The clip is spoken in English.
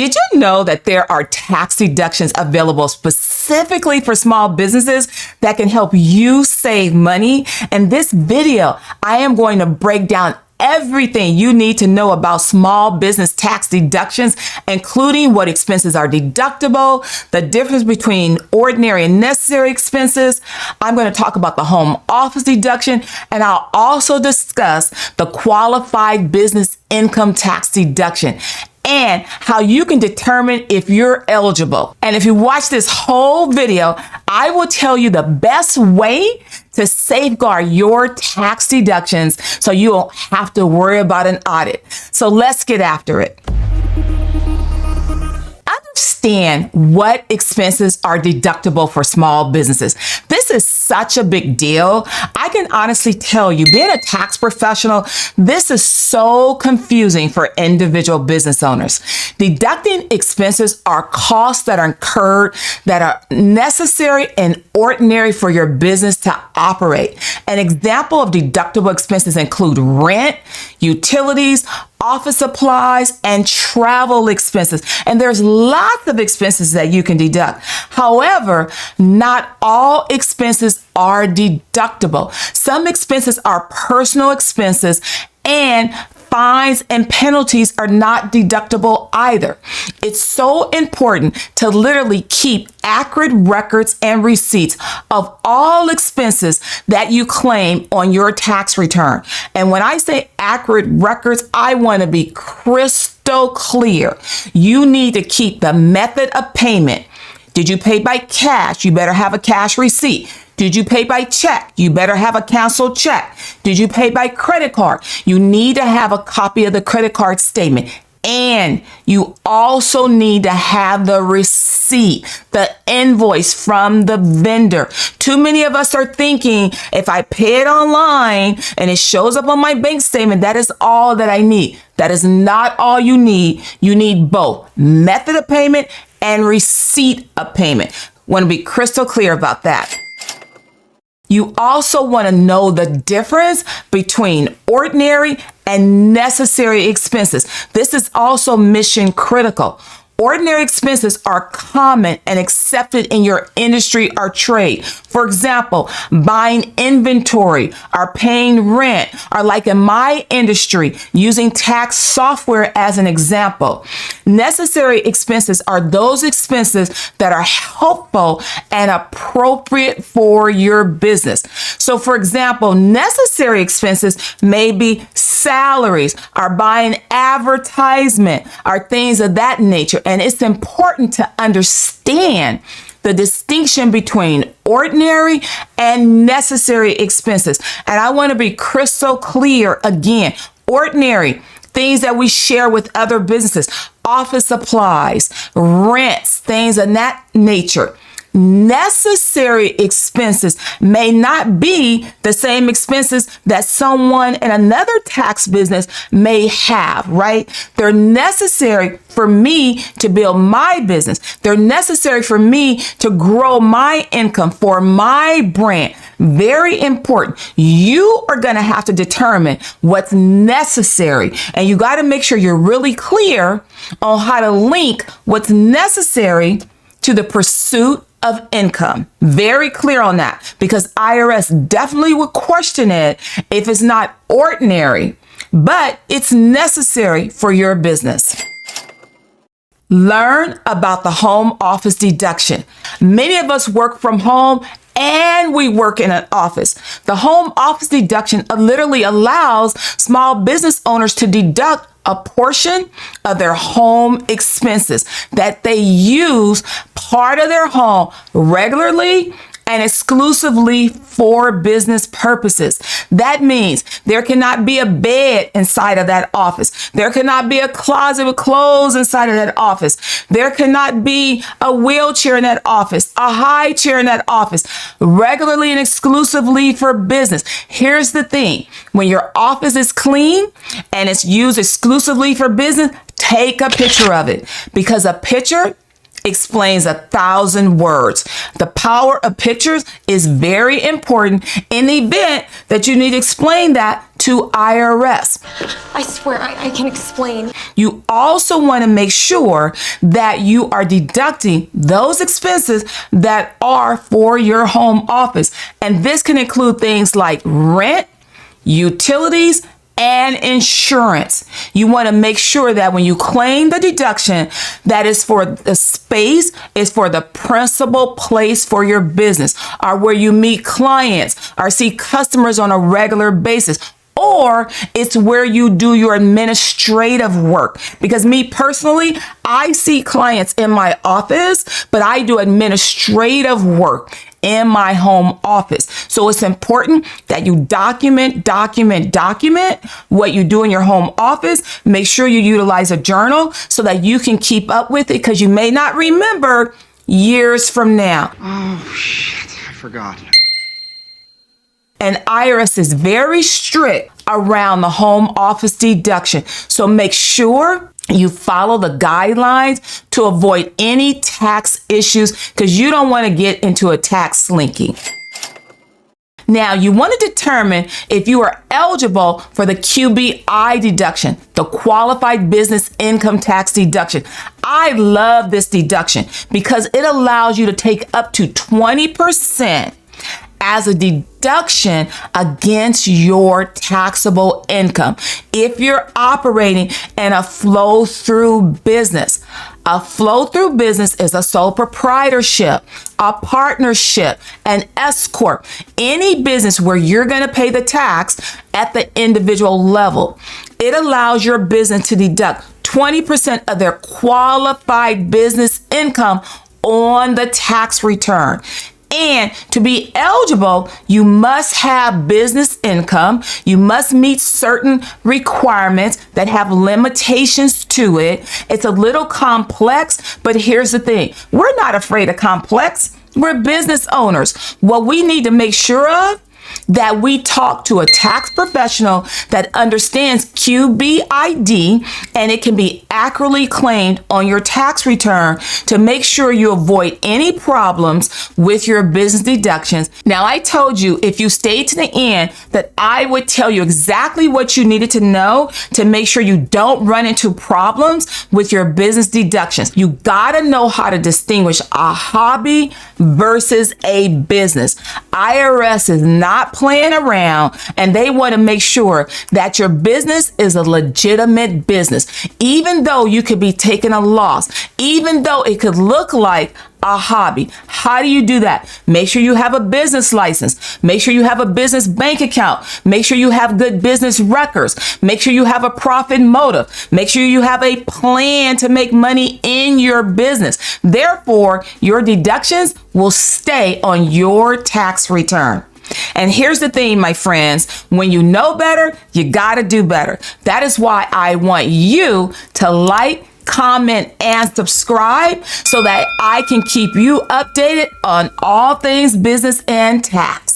Did you know that there are tax deductions available specifically for small businesses that can help you save money? In this video, I am going to break down everything you need to know about small business tax deductions, including what expenses are deductible, the difference between ordinary and necessary expenses. I'm going to talk about the home office deduction, and I'll also discuss the qualified business income tax deduction and how you can determine if you're eligible. And if you watch this whole video, I will tell you the best way to safeguard your tax deductions so you don't have to worry about an audit. So let's get after it. Understand what expenses are deductible for small businesses. This is such a big deal. I can honestly tell you, being a tax professional, this is so confusing for individual business owners. Deducting expenses are costs that are incurred that are necessary and ordinary for your business to operate. An example of deductible expenses include rent, utilities, office supplies, and travel expenses. And there's lots of expenses that you can deduct. However, not all expenses are deductible. Some expenses are personal expenses, and fines and penalties are not deductible either. It's so important to literally keep accurate records and receipts of all expenses that you claim on your tax return. And when I say accurate records, I want to be crystal clear. You need to keep the method of payment. Did you pay by cash? You better have a cash receipt. Did you pay by check? You better have a canceled check. Did you pay by credit card? You need to have a copy of the credit card statement. And you also need to have the receipt, the invoice from the vendor. Too many of us are thinking, if I pay it online and it shows up on my bank statement, that is all that I need. That is not all you need. You need both method of payment and receipt of payment. Want to be crystal clear about that. You also want to know the difference between ordinary and necessary expenses. This is also mission critical. Ordinary expenses are common and accepted in your industry or trade. For example, buying inventory or paying rent, or like in my industry, using tax software as an example. Necessary expenses are those expenses that are helpful and appropriate for your business. So for example, necessary expenses may be salaries, or buying advertisement, or things of that nature. And it's important to understand the distinction between ordinary and necessary expenses. And I want to be crystal clear again. Ordinary, things that we share with other businesses, office supplies, rents, things of that nature. Necessary expenses may not be the same expenses that someone in another tax business may have, right? They're necessary for me to build my business. They're necessary for me to grow my income for my brand. Very important. You are going to have to determine what's necessary, and you got to make sure you're really clear on how to link what's necessary to the pursuit of income. Very clear on that, because IRS definitely would question it if it's not ordinary, but it's necessary for your business. Learn about the home office deduction. Many of us work from home and we work in an office. The home office deduction literally allows small business owners to deduct a portion of their home expenses that they use part of their home regularly and exclusively for business purposes. That means there cannot be a bed inside of that office. There cannot be a closet with clothes inside of that office. There cannot be a wheelchair in that office, a high chair in that office, regularly and exclusively for business. Here's the thing. When your office is clean and it's used exclusively for business, take a picture of it, because a picture explains 1,000 words. The power of pictures is very important in the event that you need to explain that to IRS. I swear I can explain. You also want to make sure that you are deducting those expenses that are for your home office. And this can include things like rent, utilities, and insurance. You want to make sure that when you claim the deduction, that is for the space, is for the principal place for your business, or where you meet clients or see customers on a regular basis, or it's where you do your administrative work. Because me personally, I see clients in my office, but I do administrative work in my home office. So it's important that you document what you do in your home office. Make sure you utilize a journal so that you can keep up with it, because you may not remember years from now. Oh, shit, I forgot. And IRS is very strict around the home office deduction. So make sure you follow the guidelines to avoid any tax issues, because you don't want to get into a tax slinky. Now, you want to determine if you are eligible for the QBI deduction, the Qualified Business Income Tax Deduction. I love this deduction because it allows you to take up to 20% as a deduction against your taxable income if you're operating in a flow-through business. A flow-through business is a sole proprietorship, a partnership, an S corp, any business where you're going to pay the tax at the individual level. It allows your business to deduct 20% of their qualified business income on the tax return. And to be eligible, you must have business income. You must meet certain requirements that have limitations to it. It's a little complex, but here's the thing. We're not afraid of complex. We're business owners. What we need to make sure of, that we talk to a tax professional that understands QBID, and it can be accurately claimed on your tax return to make sure you avoid any problems with your business deductions. Now, I told you if you stayed to the end that I would tell you exactly what you needed to know to make sure you don't run into problems with your business deductions. You gotta know how to distinguish a hobby versus a business. IRS is not playing around, and they want to make sure that your business is a legitimate business. Even though you could be taking a loss, even though it could look like a hobby. How do you do that? Make sure you have a business license. Make sure you have a business bank account. Make sure you have good business records. Make sure you have a profit motive. Make sure you have a plan to make money in your business. Therefore, your deductions will stay on your tax return. And here's the thing, my friends, when you know better, you got to do better. That is why I want you to like, comment, and subscribe so that I can keep you updated on all things business and tax.